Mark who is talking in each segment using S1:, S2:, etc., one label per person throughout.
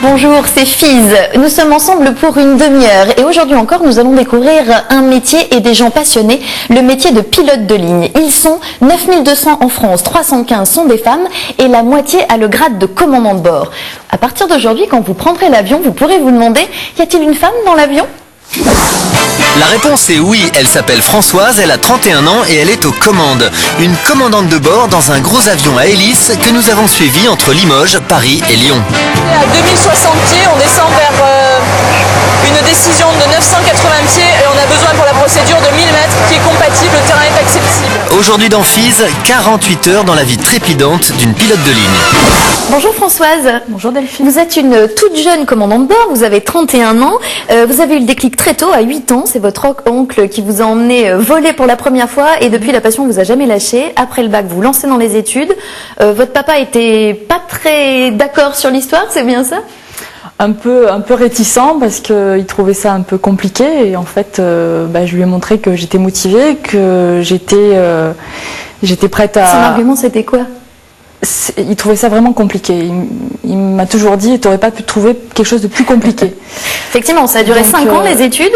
S1: Bonjour, c'est Fiz. Nous sommes ensemble pour une demi-heure et aujourd'hui encore nous allons découvrir un métier et des gens passionnés, le métier de pilote de ligne. Ils sont 9200 en France, 315 sont des femmes et la moitié a le grade de commandant de bord. À partir d'aujourd'hui, quand vous prendrez l'avion, vous pourrez vous demander, y a-t-il une femme dans l'avion ?
S2: La réponse est oui, elle s'appelle Françoise, elle a 31 ans et elle est aux commandes. Une commandante de bord dans un gros avion à hélice que nous avons suivi entre Limoges, Paris et Lyon.
S3: À 2060 pieds, on descend vers une décision de 980 pieds et on a besoin pour la procédure de 1000 mètres qui est compatible, le terrain est accessible.
S2: Aujourd'hui dans Fiz, 48 heures dans la vie trépidante d'une pilote de ligne.
S1: Bonjour Françoise.
S3: Bonjour Delphine.
S1: Vous êtes une toute jeune commandante de bord, vous avez 31 ans, vous avez eu le déclic très tôt, à 8 ans, c'est votre oncle qui vous a emmené voler pour la première fois et depuis la passion vous a jamais lâché. Après le bac, vous lancez dans les études. Votre papa était pas très d'accord sur l'histoire, c'est bien ça ?
S3: Un peu réticent parce qu'il trouvait ça un peu compliqué et en fait je lui ai montré que j'étais motivée, que j'étais prête à...
S1: Son argument c'était quoi ?
S3: Il trouvait ça vraiment compliqué. Il m'a toujours dit, tu n'aurais pas pu trouver quelque chose de plus compliqué.
S1: Effectivement, ça a duré 5 ans les études.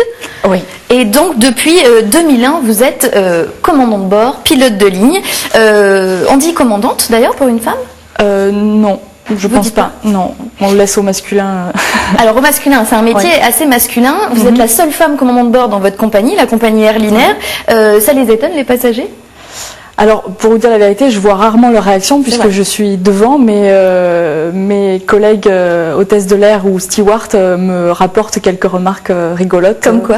S3: Oui.
S1: Et donc depuis 2001, vous êtes commandant de bord, pilote de ligne. On dit commandante d'ailleurs pour une femme ?
S3: Non. Je pense pas. Non, on le laisse au masculin.
S1: Alors au masculin, c'est un métier assez masculin. Vous êtes la seule femme commandant de bord dans votre compagnie, la compagnie Airlinair. Ça les étonne les passagers ?
S3: Alors pour vous dire la vérité, je vois rarement leur réaction puisque je suis devant, mais mes collègues hôtesses de l'air ou stewards me rapportent quelques remarques rigolotes.
S1: Comme quoi ?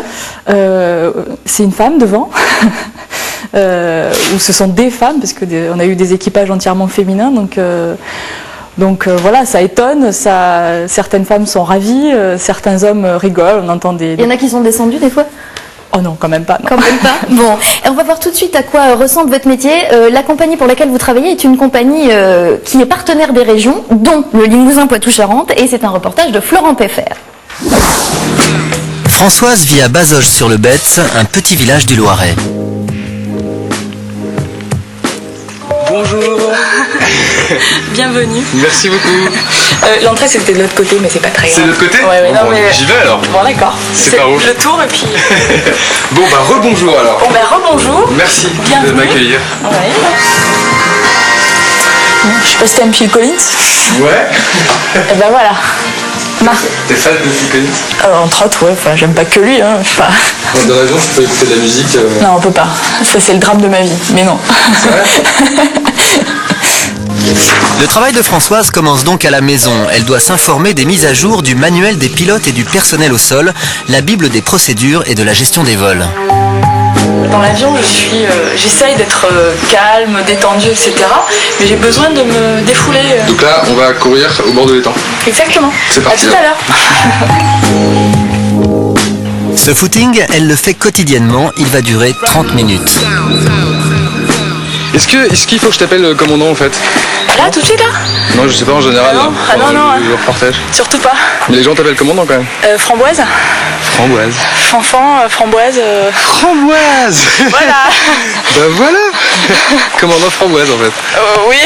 S3: C'est une femme devant. Ou ce sont des femmes parce que on a eu des équipages entièrement féminins, donc voilà, ça étonne, certaines femmes sont ravies, certains hommes rigolent, on entend des...
S1: Il y en a qui sont descendus des fois ?
S3: Oh non, quand même pas. Non.
S1: Quand même pas. Bon, et on va voir tout de suite à quoi ressemble votre métier. La compagnie pour laquelle vous travaillez est une compagnie qui est partenaire des régions, dont le Limousin Poitou-Charentes, et c'est un reportage de Florent Peffer.
S2: Françoise vit à Bazoches-sur-le-Betz, un petit village du Loiret.
S4: Bonjour.
S5: Bienvenue.
S4: Merci beaucoup.
S5: L'entrée c'était de l'autre côté mais c'est pas très grave.
S4: C'est de l'autre côté ?
S5: Ouais,
S4: Bon, j'y vais alors.
S5: Bon d'accord.
S4: C'est par où ?
S5: Le tour et puis...
S4: Bon rebonjour alors.
S5: Bon rebonjour.
S4: Merci
S5: Bienvenue.
S4: de m'accueillir.
S5: Ouais. Bon, je sais pas si t'aimes Phil Collins.
S4: Ouais.
S5: Et ben voilà.
S4: T'es fan de Phil Collins ?
S5: Entre autres, ouais, enfin j'aime pas que lui. Hein. Enfin...
S4: Dans l'avion, tu peux écouter de la musique
S5: Non, on peut pas. Ça c'est le drame de ma vie. Mais non.
S4: C'est vrai ?
S2: Le travail de Françoise commence donc à la maison. Elle doit s'informer des mises à jour du manuel des pilotes et du personnel au sol, la bible des procédures et de la gestion des vols.
S5: Dans l'avion, j'essaye d'être calme, détendue, etc. Mais j'ai besoin de me défouler.
S4: Donc là, on va courir au bord de l'étang.
S5: Exactement.
S4: C'est parti.
S5: À tout à l'heure.
S2: Ce footing, elle le fait quotidiennement, il va durer 30 minutes.
S4: Est-ce qu'il faut que je t'appelle commandant en fait ?
S5: Là, tout de suite là ?
S4: Non, je sais pas en général.
S5: Non, non.
S4: Le reportage.
S5: Surtout pas.
S4: Mais les gens t'appellent commandant quand même ?
S5: Framboise.
S4: Framboise.
S5: Fanfan, framboise.
S4: Framboise.
S5: Voilà.
S4: Ben voilà. Commandant Framboise en fait.
S5: Oui.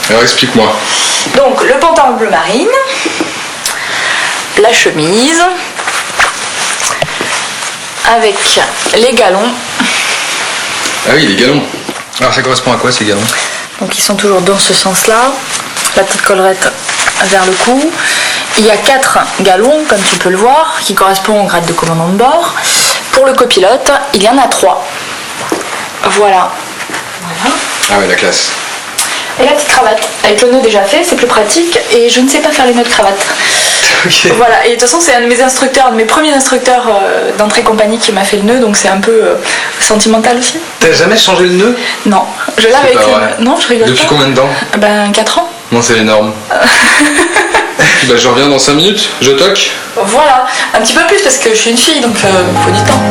S4: Alors explique-moi.
S5: Donc le pantalon bleu marine, la chemise, avec les galons.
S4: Ah oui, les galons. Alors ça correspond à quoi ces galons ?
S5: Donc ils sont toujours dans ce sens-là. La petite collerette vers le cou. Il y a 4 galons, comme tu peux le voir, qui correspondent au grade de commandant de bord. Pour le copilote, il y en a 3. Voilà.
S4: Ah ouais, la classe.
S5: Et la petite cravate, avec le nœud déjà fait, c'est plus pratique. Et je ne sais pas faire les nœuds de cravate.
S4: Ok.
S5: Voilà, et de toute façon c'est un de mes instructeurs, de mes premiers instructeurs d'entrée compagnie qui m'a fait le nœud, donc c'est un peu sentimental aussi.
S4: T'as jamais changé le nœud ?
S5: Non, je l'ai avec
S4: pas vrai.
S5: Non, je rigole
S4: Depuis
S5: pas.
S4: combien de temps ?
S5: 4 ans.
S4: Non, c'est énorme. Bah je reviens dans 5 minutes, je toque.
S5: Voilà, un petit peu plus parce que je suis une fille, donc il faut du temps.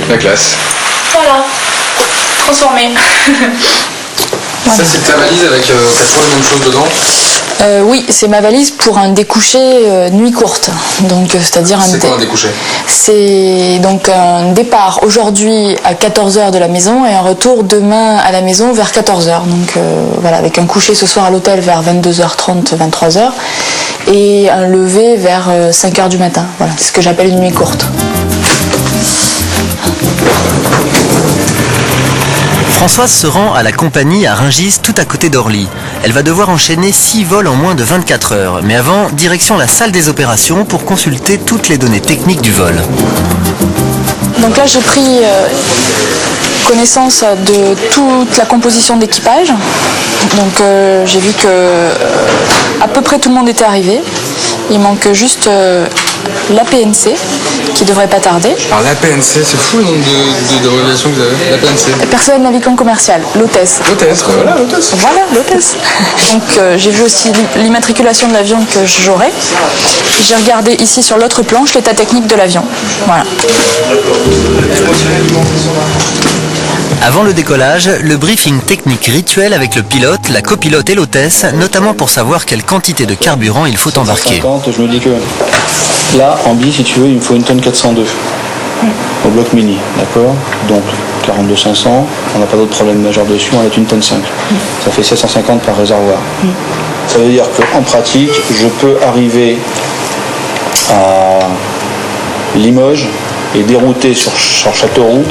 S4: La classe.
S5: Voilà, transformé.
S4: Ça, c'est ta valise avec 4 fois les mêmes choses dedans.
S5: Oui, c'est ma valise pour un découché nuit courte. Donc, c'est-à-dire
S4: C'est quoi un découché?
S5: C'est donc un départ aujourd'hui à 14h de la maison et un retour demain à la maison vers 14h. Donc voilà, avec un coucher ce soir à l'hôtel vers 22h30, 23h et un lever vers 5h du matin. Voilà, c'est ce que j'appelle une nuit courte.
S2: Françoise se rend à la compagnie à Rungis, tout à côté d'Orly. Elle va devoir enchaîner 6 vols en moins de 24 heures. Mais avant, direction la salle des opérations pour consulter toutes les données techniques du vol.
S5: Donc là, j'ai pris connaissance de toute la composition d'équipage. Donc j'ai vu que à peu près tout le monde était arrivé. Il manque juste l'APNC qui devrait pas tarder.
S4: Alors l'APNC, c'est fou le nombre d'abréviations que vous avez. L'APNC.
S5: Personnel navigant commercial, l'hôtesse.
S4: L'hôtesse, voilà l'hôtesse.
S5: Voilà, l'hôtesse. Donc j'ai vu aussi l'immatriculation de l'avion que j'aurai. J'ai regardé ici sur l'autre planche l'état technique de l'avion. Voilà.
S2: Avant le décollage, le briefing technique rituel avec le pilote, la copilote et l'hôtesse, notamment pour savoir quelle quantité de carburant il faut embarquer.
S6: 50, je me dis que là, en bi, si tu veux, il me faut une tonne 402 au bloc mini, d'accord? Donc 42 500, on n'a pas d'autre problème majeur dessus, on est une tonne 5. Ça fait 750 par réservoir. Ça veut dire qu'en pratique, je peux arriver à Limoges et dérouter sur Châteauroux,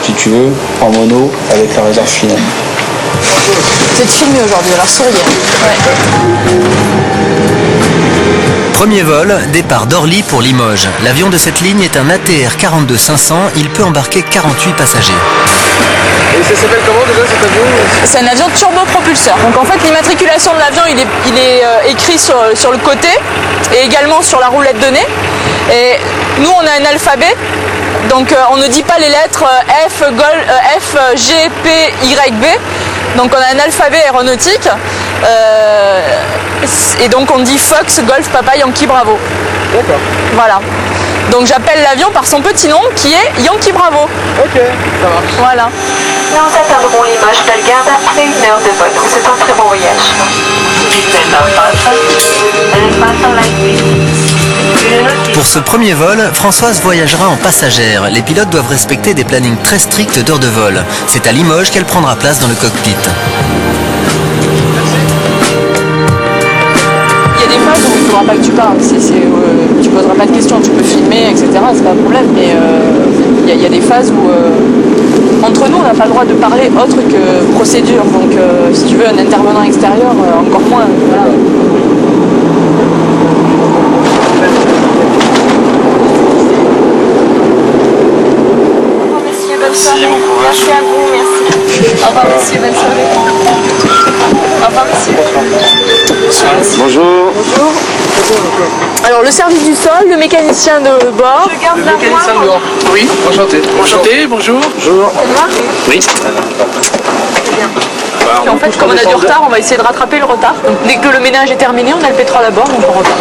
S6: si tu veux, en mono avec la réserve finale.
S5: Vous êtes filmé aujourd'hui, alors souriez. Ouais.
S2: Premier vol, départ d'Orly pour Limoges. L'avion de cette ligne est un ATR 42-500, il peut embarquer 48 passagers.
S4: Et ça s'appelle comment déjà cet avion?
S5: C'est un avion turbopropulseur. Donc en fait l'immatriculation de l'avion il est écrit sur le côté et également sur la roulette de nez. Et nous on a un alphabet, donc on ne dit pas les lettres F, G, P, Y, B. Donc on a un alphabet aéronautique et donc on dit Fox, Golf, Papa, Yankee, Bravo.
S4: D'accord.
S5: Voilà. Donc j'appelle l'avion par son petit nom qui est Yankee Bravo.
S4: Ok, ça marche.
S5: Voilà.
S7: Nous atteindrons Limoges Bellegarde après 1 heure de vol. C'est un très bon voyage.
S2: Pour ce premier vol, Françoise voyagera en passagère. Les pilotes doivent respecter des plannings très stricts d'heures de vol. C'est à Limoges qu'elle prendra place dans le cockpit.
S5: Il y a des phases où il ne faudra pas que tu parles. Tu ne poseras pas de questions, tu peux filmer, etc. C'est pas un problème. Mais il y a des phases où entre nous on n'a pas le droit de parler autre que procédure. Donc si tu veux un intervenant extérieur, encore moins. Voilà.
S7: Merci, bon courage. Merci à vous, merci. Au revoir, monsieur, bonne soirée. Au revoir, monsieur.
S6: Bonjour.
S5: Bonjour. Alors le service du sol, le mécanicien de bord.
S7: Je garde la voix.
S4: Oui, enchanté.
S8: Enchanté, bonjour.
S6: Bonjour.
S8: Oui.
S5: Et en fait, comme on a du retard, on va essayer de rattraper le retard. Donc dès que le ménage est terminé, on a le pétrole à bord, donc on repart.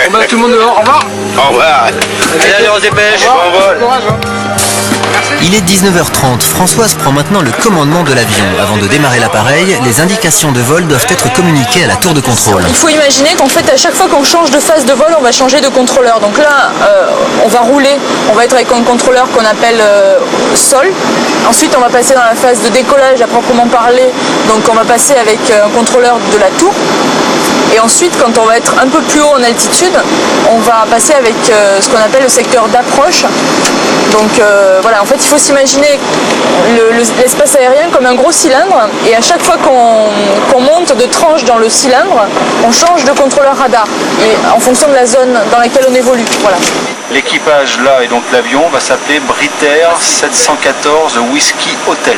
S4: On va tout le monde dehors, au revoir.
S8: Au revoir. Allez, on se dépêche, on vole.
S4: Courage, hein.
S2: Il est 19h30. Françoise prend maintenant le commandement de l'avion. Avant de démarrer l'appareil, les indications de vol doivent être communiquées à la tour de contrôle.
S5: Il faut imaginer qu'en fait, à chaque fois qu'on change de phase de vol, on va changer de contrôleur. Donc là, on va rouler, on va être avec un contrôleur qu'on appelle sol. Ensuite, on va passer dans la phase de décollage à proprement parler. Donc on va passer avec un contrôleur de la tour. Et ensuite, quand on va être un peu plus haut en altitude, on va passer avec ce qu'on appelle le secteur d'approche. Donc voilà, en fait, il faut s'imaginer l'espace aérien comme un gros cylindre. Et à chaque fois qu'on monte de tranche dans le cylindre, on change de contrôleur radar. Et en fonction de la zone dans laquelle on évolue. Voilà.
S6: L'équipage là et donc l'avion va s'appeler Britair 714 Whisky Hotel.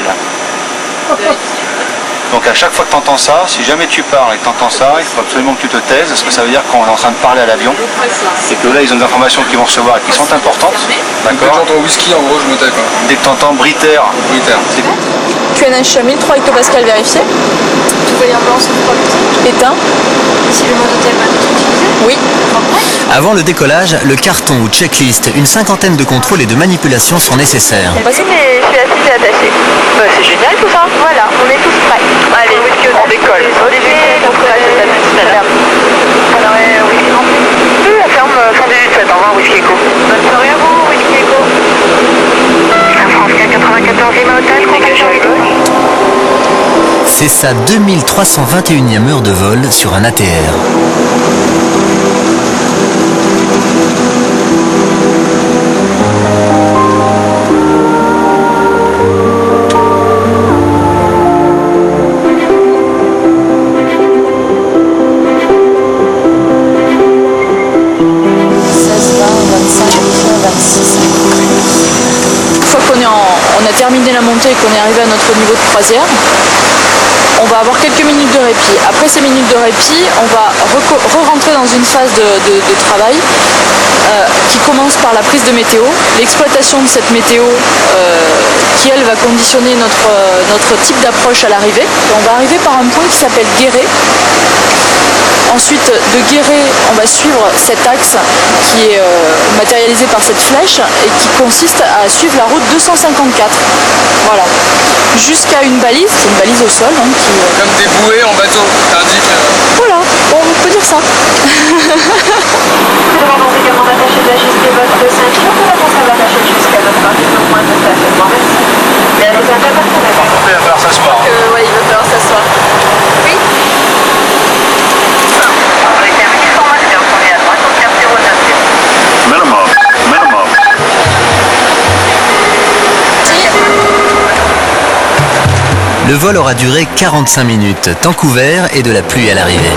S6: Donc à chaque fois que tu entends ça, si jamais tu parles et que tu entends ça, il faut absolument que tu te taises, parce que ça veut dire qu'on est en train de parler à l'avion, et que là ils ont des informations qu'ils vont recevoir et qui sont importantes.
S4: Dès que j'entends whisky, en gros, je me tais quoi.
S6: Dès que tu entends Britair, c'est bon.
S5: QNH 1000, 3 hectopascal vérifié.
S7: Tout va bien blanc, c'est
S5: Éteint.
S7: Si le mode hôtel va être utilisé.
S5: Oui.
S2: Avant le décollage, le carton ou checklist, une cinquantaine de contrôles et de manipulations sont nécessaires.
S7: Mais je suis assez attachée.
S5: C'est génial tout ça.
S7: Voilà, on est tous prêts. Allez, On décolle. Ok, donc alors, Whisky Nancy. Oui, on ferme fin 18-7. Au revoir, Whisky Echo. Bonne soirée à vous, Whisky Echo. France 94, Lima Hotel, contact avec vous.
S2: C'est sa 2321e heure de vol sur un ATR.
S5: On a terminé la montée et qu'on est arrivé à notre niveau de croisière, on va avoir quelques minutes de répit. Après ces minutes de répit, on va re-rentrer dans une phase de travail qui commence par la prise de météo, l'exploitation de cette météo qui elle va conditionner notre type d'approche à l'arrivée. On va arriver par un point qui s'appelle Guéret. Ensuite, de Guéret, on va suivre cet axe qui est matérialisé par cette flèche et qui consiste à suivre la route 254. Voilà. Jusqu'à une balise, c'est une balise au sol. Hein, qui,
S4: Comme des bouées en bateau, t'indique.
S5: Voilà, bon, on peut dire ça.
S7: Nous demandons également d'attacher d'ajuster votre ceinture pour la conserver attachée jusqu'à votre marque au point de stationnement. Merci. Mais les interventions d'accord.
S8: Il va falloir s'asseoir.
S5: Ouais, il va falloir s'asseoir. Oui.
S7: On est terminé, formation, on est à droite, on tient 090.
S8: Minimum.
S2: Le vol aura duré 45 minutes, temps couvert et de la pluie à l'arrivée.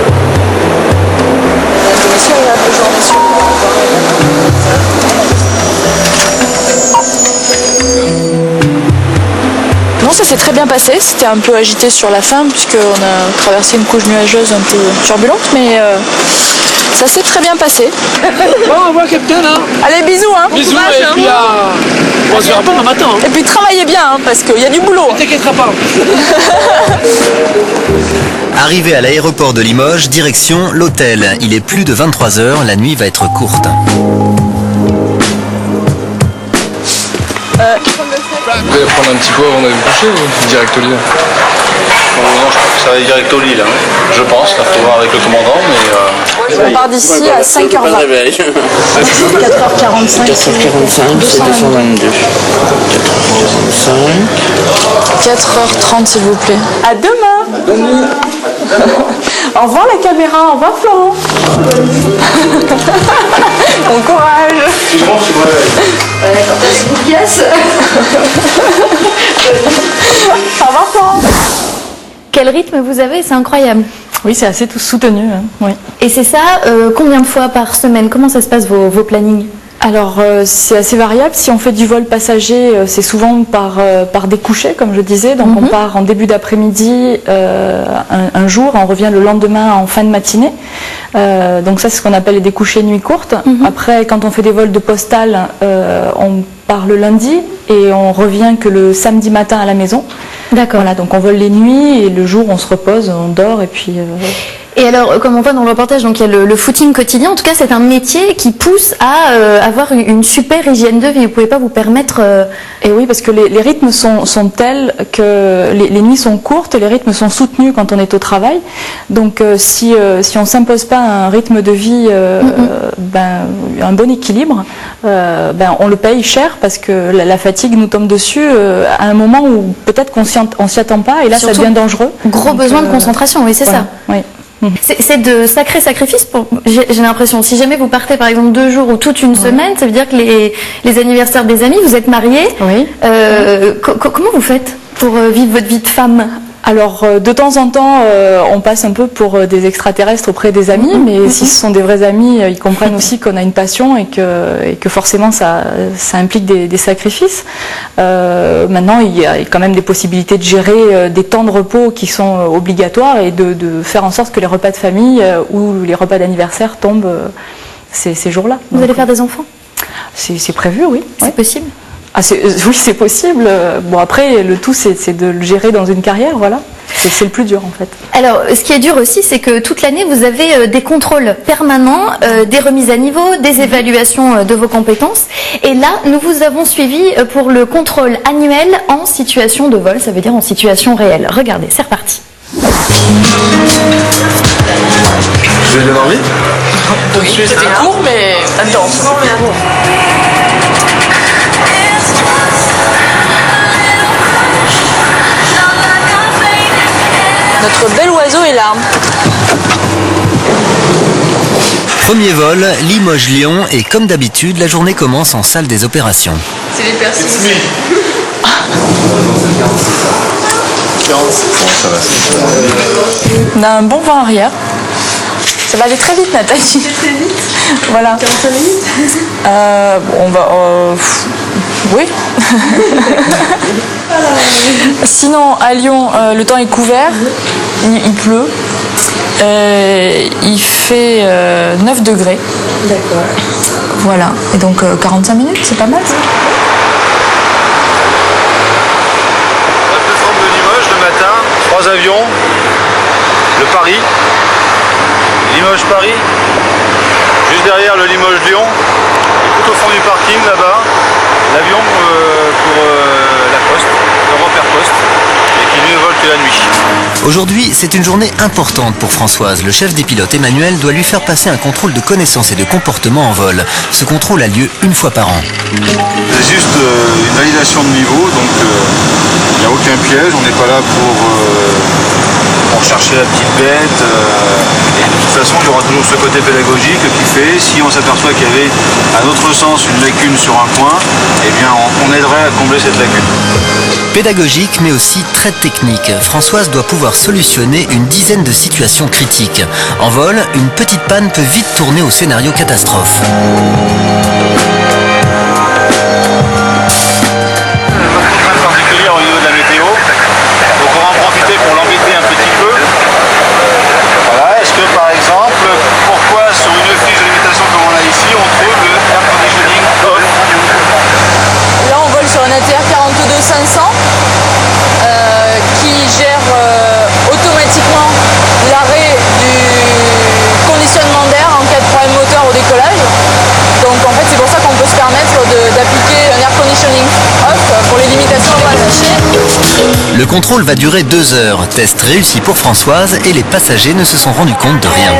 S5: Non, ça s'est très bien passé. C'était un peu agité sur la fin puisqu'on a traversé une couche nuageuse un peu turbulente, mais ça s'est très bien passé.
S8: Bon, au revoir, Capitaine. Hein.
S5: Allez, bisous. Hein.
S8: Bisous, et puis on se verra pas demain matin. Hein.
S5: Et puis travaillez bien hein, parce qu'il y a du boulot.
S8: Ne t'inquièteras pas.
S2: Arrivé à l'aéroport de Limoges, direction l'hôtel. Il est plus de 23h, la nuit va être courte.
S4: Vous allez prendre un petit peu avant d'aller vous coucher ou direct au lit?
S6: Non, je pense que ça va aller direct au lit là. Je pense, il faut voir avec le commandant, mais...
S5: On part d'ici à 5h20. 4h45.
S9: 4h45, c'est 222. 4h45.
S5: 4h30 s'il vous plaît.
S3: À demain. Au revoir la caméra, au revoir Florent. Bon courage.
S5: Yes.
S3: Au revoir Florent.
S1: Quel rythme vous avez? C'est incroyable.
S3: Oui, c'est assez tout soutenu. Hein. Oui.
S1: Et c'est ça, combien de fois par semaine? Comment ça se passe vos plannings?
S3: Alors c'est assez variable. Si on fait du vol passager, c'est souvent par des couchers, comme je disais. Donc on part en début d'après-midi un jour, et on revient le lendemain en fin de matinée. Donc ça c'est ce qu'on appelle des couchers nuit courte. Après, quand on fait des vols de postale, on part le lundi et on revient que le samedi matin à la maison.
S1: D'accord.
S3: Voilà, donc on vole les nuits et le jour on se repose, on dort et puis...
S1: Et alors, comme on voit dans le reportage, donc il y a le footing quotidien. En tout cas, c'est un métier qui pousse à avoir une super hygiène de vie. Vous ne pouvez pas vous permettre...
S3: Et oui, parce que les rythmes sont tels que les nuits sont courtes et les rythmes sont soutenus quand on est au travail. Donc, si on ne s'impose pas un rythme de vie, un bon équilibre, on le paye cher parce que la fatigue nous tombe dessus à un moment où peut-être qu'on s'y attend pas et là,
S1: surtout,
S3: ça devient dangereux.
S1: Gros besoin de concentration, oui, c'est
S3: voilà,
S1: ça.
S3: Oui.
S1: C'est de sacrés sacrifices. J'ai l'impression, si jamais vous partez par exemple 2 jours ou toute une semaine, ça veut dire que les anniversaires des amis, vous êtes mariés.
S3: Oui.
S1: Comment vous faites pour vivre votre vie de femme?
S3: Alors, de temps en temps, on passe un peu pour des extraterrestres auprès des amis, mais si ce sont des vrais amis, ils comprennent aussi qu'on a une passion et que forcément ça implique des sacrifices. Maintenant, il y a quand même des possibilités de gérer des temps de repos qui sont obligatoires et de faire en sorte que les repas de famille ou les repas d'anniversaire tombent ces jours-là.
S1: Vous allez faire des enfants?
S3: C'est prévu, oui.
S1: C'est possible?
S3: Oui, c'est possible. Bon, après, le tout, c'est de le gérer dans une carrière, voilà. C'est le plus dur, en fait.
S1: Alors, ce qui est dur aussi, c'est que toute l'année, vous avez des contrôles permanents, des remises à niveau, des évaluations de vos compétences. Et là, nous vous avons suivi pour le contrôle annuel en situation de vol, ça veut dire en situation réelle. Regardez, c'est reparti.
S4: Vous avez bien dormi?
S5: Oui, c'était court mais intense. Notre bel oiseau est là.
S2: Premier vol, Limoges-Lyon, et comme d'habitude, la journée commence en salle des opérations.
S5: C'est les personnes. On a un bon vent arrière. Ça va aller très vite, Nathalie. Très vite. Voilà. 45 minutes. On va. Oui. Sinon, à Lyon, le temps est couvert. Il pleut. Il fait 9 degrés. D'accord. Voilà. Et donc 45 minutes, c'est pas mal ça.
S10: La plateforme de Limoges le matin, 3 avions, le Paris, Limoges-Paris, juste derrière le Limoges-Lyon, et tout au fond du parking là-bas, l'avion pour la Poste, Europe Air Post, et qui ne vole que la nuit.
S2: Aujourd'hui, c'est une journée importante pour Françoise. Le chef des pilotes, Emmanuel, doit lui faire passer un contrôle de connaissances et de comportement en vol. Ce contrôle a lieu une fois par an.
S10: C'est juste une validation de niveau, donc il n'y a aucun piège, on n'est pas là pour chercher la petite bête. Et de toute façon, il y aura toujours ce côté pédagogique qui fait, si on s'aperçoit qu'il y avait à notre sens une lacune sur un point, eh bien on aiderait à combler cette lacune.
S2: Pédagogique, mais aussi très technique. Françoise doit pouvoir solutionner une dizaine de situations critiques. En vol, une petite panne peut vite tourner au scénario catastrophe.
S10: Contrainte particulière au niveau de la météo, donc on va en profiter pour l'embêter un petit peu. Voilà, est-ce que par exemple, pourquoi sur une fiche de limitation comme on a ici, on trouve le air conditioning off?
S5: Là, on vole sur un ATR 42-500 qui gère automatiquement l'arrêt du conditionnement d'air en cas de problème moteur au décollage. Donc en fait, c'est pour ça qu'on peut se permettre d'appliquer un air conditioning off pour les limitations passagers.
S2: Le contrôle va durer 2 heures. Test réussi pour Françoise et les passagers ne se sont rendus compte de rien.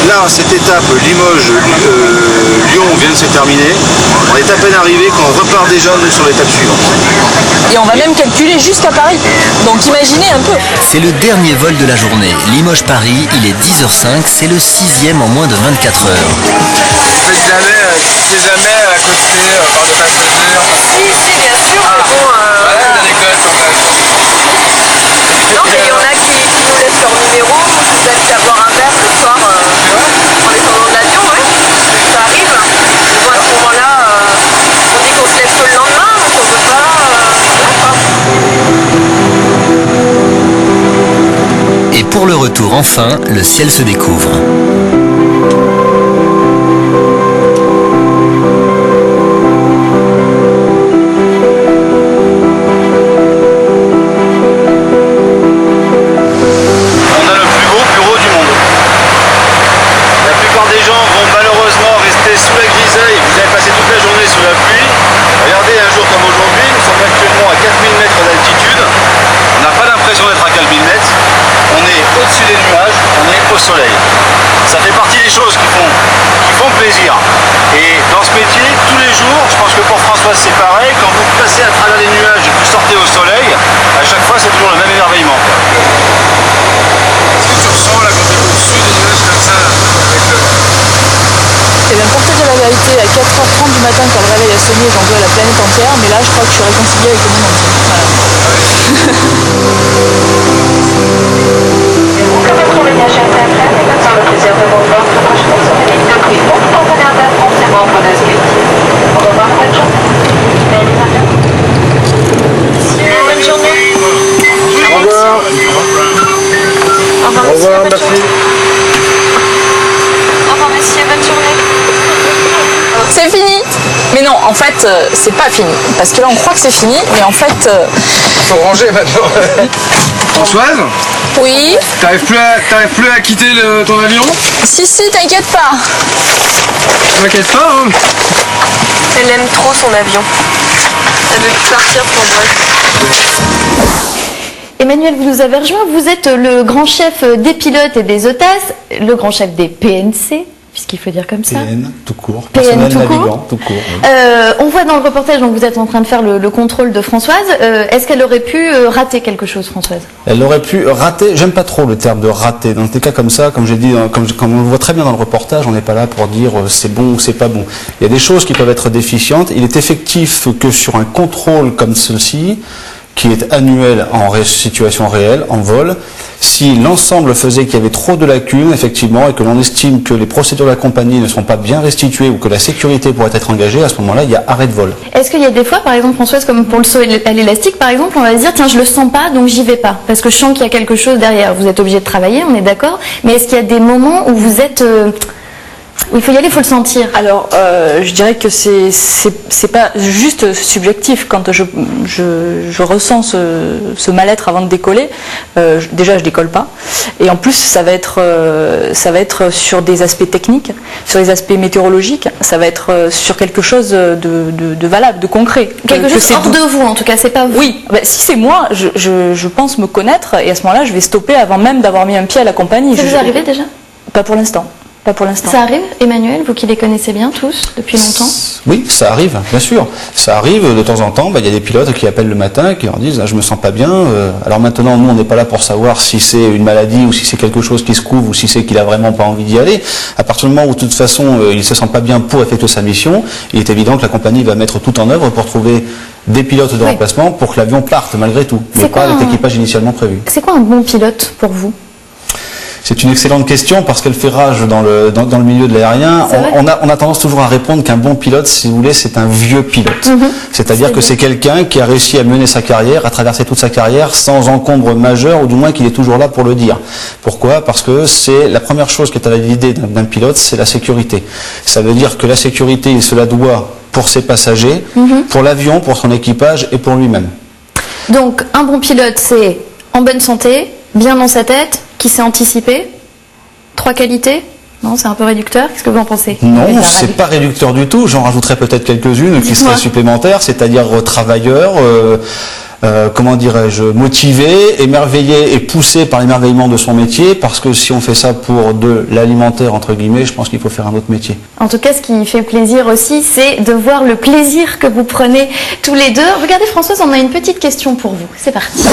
S10: Là, cette étape Limoges-Lyon vient de se terminer. On est à peine arrivé qu'on repart déjà sur l'étape suivante.
S5: Et on va même calculer jusqu'à Paris. Donc imaginez un peu.
S2: C'est le dernier vol de la journée. Limoges-Paris, il est 10h05, c'est le 6e en moins de 24 heures.
S4: Vous faites jamais à côté par de passagers?
S7: Si, bien sûr, mais bon...
S4: Ouais, l'anecdote quand même.
S7: Non, mais il y en a qui nous laissent leur numéro, qui nous laissent avoir un verre le soir en descendant de l'avion, ouais. Ça arrive. Bon, à ce moment-là, on dit qu'on se lève que le lendemain, donc on peut pas...
S2: Et pour le retour, enfin, le ciel se découvre.
S10: Soleil. Ça fait partie des choses qui font plaisir. Et dans ce métier, tous les jours, je pense que pour Françoise c'est pareil, quand vous passez à travers les nuages et que vous sortez au soleil, à chaque fois c'est toujours le même émerveillement.
S4: Qu'est-ce que tu ressens là quand tu es au-dessus des nuages comme ça avec le...
S5: Et bien pour te dire la vérité, à 4h30 du matin quand le réveil a sonné, j'en veux à la planète entière, mais là je crois que je suis réconciliée avec le monde entier. Voilà.
S7: Dans le plaisir de vos forces, prochaine sur la ligne de Griffon, partenaire d'Air France et membre de SKT. Au revoir, bonne journée. Bonne journée.
S10: Au revoir.
S7: Au revoir, merci. Au revoir, messieurs, bonne journée.
S5: C'est fini. Mais non, en fait, c'est pas fini. Parce que là, on croit que c'est fini, mais en fait...
S4: Faut ranger maintenant. Françoise,
S5: Oui.
S8: T'arrives plus à quitter ton avion?
S5: Si, t'inquiète pas.
S8: T'inquiète pas, hein.
S7: Elle aime trop son avion. Elle veut plus partir pour Brest.
S1: Emmanuel, vous nous avez rejoint. Vous êtes le grand chef des pilotes et des hôtesses, le grand chef des PNC, puisqu'il faut dire comme ça.
S6: PN, tout court.
S1: PN,
S6: Personnel
S1: tout
S6: navigant,
S1: court.
S6: tout court. Oui.
S1: On voit dans le reportage, donc vous êtes en train de faire le contrôle de Françoise. Est-ce qu'elle aurait pu rater quelque chose, Françoise?
S6: Elle aurait pu rater, j'aime pas trop le terme de rater. Dans des cas comme ça, comme j'ai dit, comme on le voit très bien dans le reportage, on n'est pas là pour dire c'est bon ou c'est pas bon. Il y a des choses qui peuvent être déficientes. Il est effectif que sur un contrôle comme ceci, qui est annuel en situation réelle, en vol, si l'ensemble faisait qu'il y avait trop de lacunes, effectivement, et que l'on estime que les procédures de la compagnie ne sont pas bien restituées ou que la sécurité pourrait être engagée, à ce moment-là, il y a arrêt de vol.
S1: Est-ce qu'il y a des fois, par exemple, Françoise, comme pour le saut à l'élastique, par exemple, on va se dire, tiens, je le sens pas, donc j'y vais pas, parce que je sens qu'il y a quelque chose derrière. Vous êtes obligé de travailler, on est d'accord, mais est-ce qu'il y a des moments où vous êtes... il faut y aller, il faut le sentir.
S3: Alors, je dirais que c'est pas juste subjectif. Quand je ressens ce mal-être avant de décoller, déjà je décolle pas. Et en plus, ça va être sur des aspects techniques, sur des aspects météorologiques. Ça va être sur quelque chose de valable, de concret.
S1: Quelque chose hors de vous, en tout cas, c'est pas vous.
S3: Oui, bah, si c'est moi, je pense me connaître et à ce moment-là, je vais stopper avant même d'avoir mis un pied à la compagnie.
S1: Ça vous est arrivé déjà?
S3: Pas pour l'instant. Pas pour l'instant.
S1: Ça arrive, Emmanuel, vous qui les connaissez bien tous depuis longtemps?
S6: Oui, ça arrive, bien sûr. Ça arrive de temps en temps. Il y a des pilotes qui appellent le matin et qui leur disent je me sens pas bien. Alors maintenant, nous, on n'est pas là pour savoir si c'est une maladie ou si c'est quelque chose qui se couvre ou si c'est qu'il a vraiment pas envie d'y aller. À partir du moment où, de toute façon, il se sent pas bien pour effectuer sa mission, il est évident que la compagnie va mettre tout en œuvre pour trouver des pilotes de remplacement pour que l'avion parte malgré tout, mais pas avec l'équipage initialement prévu.
S1: C'est quoi un bon pilote pour vous?
S6: C'est une excellente question parce qu'elle fait rage dans le milieu de l'aérien. On a tendance toujours à répondre qu'un bon pilote, si vous voulez, c'est un vieux pilote. C'est-à-dire que c'est quelqu'un qui a réussi à mener sa carrière, à traverser toute sa carrière sans encombre majeur, ou du moins qu'il est toujours là pour le dire. Pourquoi? Parce que c'est la première chose qui est à l'idée d'un pilote, c'est la sécurité. Ça veut dire que la sécurité, il se la doit pour ses passagers, pour l'avion, pour son équipage et pour lui-même.
S1: Donc, un bon pilote, c'est en bonne santé, bien dans sa tête, qui sait anticiper, 3 qualités? Non, c'est un peu réducteur. Qu'est-ce que vous en pensez?
S6: Non, c'est pas réducteur du tout. J'en rajouterais peut-être quelques-unes qui seraient supplémentaires, c'est-à-dire travailleur, comment dirais-je, motivé, émerveillé et poussé par l'émerveillement de son métier, parce que si on fait ça pour de l'alimentaire, entre guillemets, je pense qu'il faut faire un autre métier.
S1: En tout cas, ce qui fait plaisir aussi, c'est de voir le plaisir que vous prenez tous les deux. Regardez, Françoise, on a une petite question pour vous. C'est parti.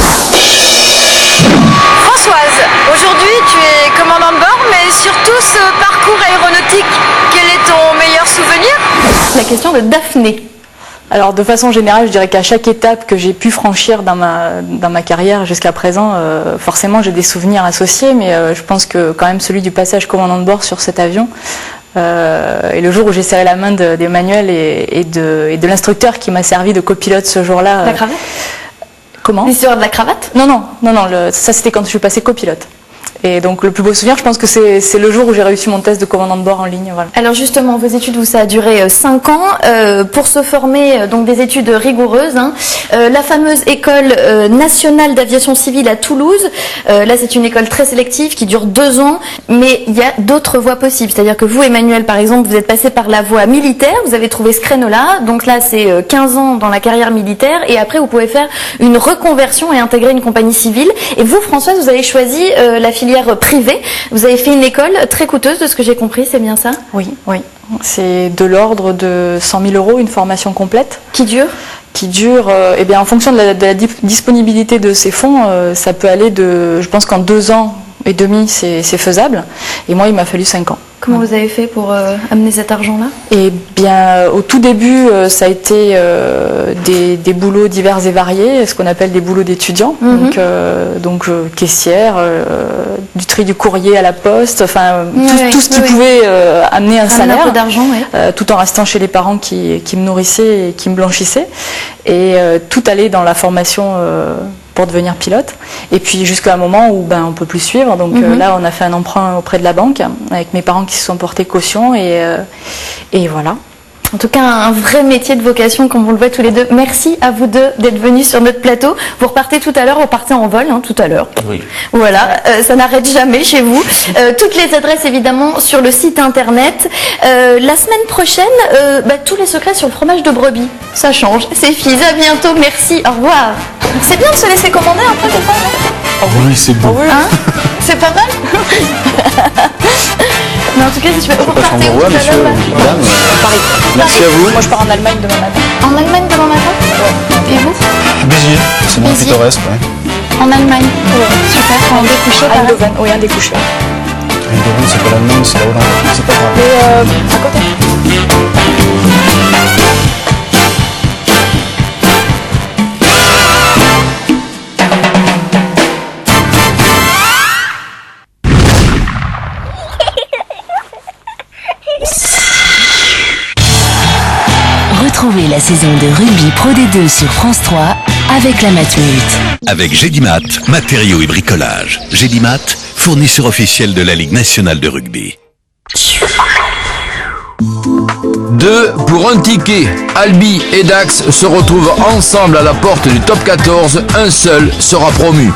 S7: Françoise, aujourd'hui tu es commandant de bord, mais sur tout ce parcours aéronautique, quel est ton meilleur souvenir?
S1: La question de Daphné.
S3: Alors de façon générale, je dirais qu'à chaque étape que j'ai pu franchir dans ma carrière jusqu'à présent, forcément j'ai des souvenirs associés, mais je pense que quand même celui du passage commandant de bord sur cet avion, et le jour où j'ai serré la main d'Emmanuel et de l'instructeur qui m'a servi de copilote ce jour-là.
S1: La cravate?
S3: Comment?
S1: L'histoire de la cravate?
S3: Non, ça c'était quand je suis passée copilote. Et donc le plus beau souvenir, je pense que c'est le jour où j'ai réussi mon test de commandant de bord en ligne. Voilà.
S1: Alors justement, vos études, ça a duré 5 ans pour se former, donc des études rigoureuses. La fameuse école nationale d'aviation civile à Toulouse. Là, c'est une école très sélective qui dure 2 ans, mais il y a d'autres voies possibles. C'est-à-dire que vous, Emmanuel, par exemple, vous êtes passé par la voie militaire, vous avez trouvé ce créneau-là. Donc là, c'est 15 ans dans la carrière militaire, et après, vous pouvez faire une reconversion et intégrer une compagnie civile. Et vous, Françoise, vous avez choisi la filière privée. Vous avez fait une école très coûteuse, de ce que j'ai compris, c'est bien ça?
S3: Oui. C'est de l'ordre de 100 000 €, une formation complète.
S1: Qui dure?
S3: Qui dure, eh bien, en fonction de la disponibilité de ces fonds, ça peut aller je pense qu'en 2 ans et demi, c'est faisable. Et moi, il m'a fallu 5 ans.
S1: Comment vous avez fait pour amener cet argent-là?
S3: Eh bien, au tout début, ça a été des boulots divers et variés, ce qu'on appelle des boulots d'étudiants. Donc caissière, du tri du courrier à la poste, enfin tout ce qui pouvait amener un salaire,
S1: un peu d'argent,
S3: tout en restant chez les parents qui me nourrissaient et qui me blanchissaient. Et tout allait dans la formation pour devenir pilote, et puis jusqu'à un moment où on peut plus suivre, donc là on a fait un emprunt auprès de la banque avec mes parents qui se sont portés caution, et voilà.
S1: En tout cas, un vrai métier de vocation, comme on le voit tous les deux. Merci à vous deux d'être venus sur notre plateau. Vous repartez tout à l'heure, vous partez en vol, tout à l'heure.
S9: Oui.
S1: Voilà, ça n'arrête jamais chez vous. Toutes les adresses, évidemment, sur le site internet. La semaine prochaine, tous les secrets sur le fromage de brebis. Ça change, c'est Fiz. À bientôt, merci, au revoir. C'est bien de se laisser commander un peu, c'est pas mal.
S6: Oui, c'est beau.
S1: Hein, c'est pas mal. Mais en tout cas, si tu veux, vous repartez où tout à l'heure, là
S5: Paris.
S6: Merci à vous.
S5: Moi, je pars en Allemagne demain matin.
S1: En Allemagne demain matin? Et vous?
S6: Béziers, c'est moins
S1: Béziers.
S6: pittoresque, ouais.
S1: En Allemagne? Super, en découché par là.
S5: Eindhoven, oui, un découché.
S6: Eindhoven, c'est pas l'Allemagne, c'est la Hollande. C'est pas grave.
S5: Et à côté.
S11: Retrouvez la saison de rugby Pro D2 sur France 3 avec la Matmut.
S12: Avec Gédimat, matériaux et bricolage. Gédimat, fournisseur officiel de la Ligue nationale de rugby.
S13: 2 pour un ticket. Albi et Dax se retrouvent ensemble à la porte du top 14. Un seul sera promu.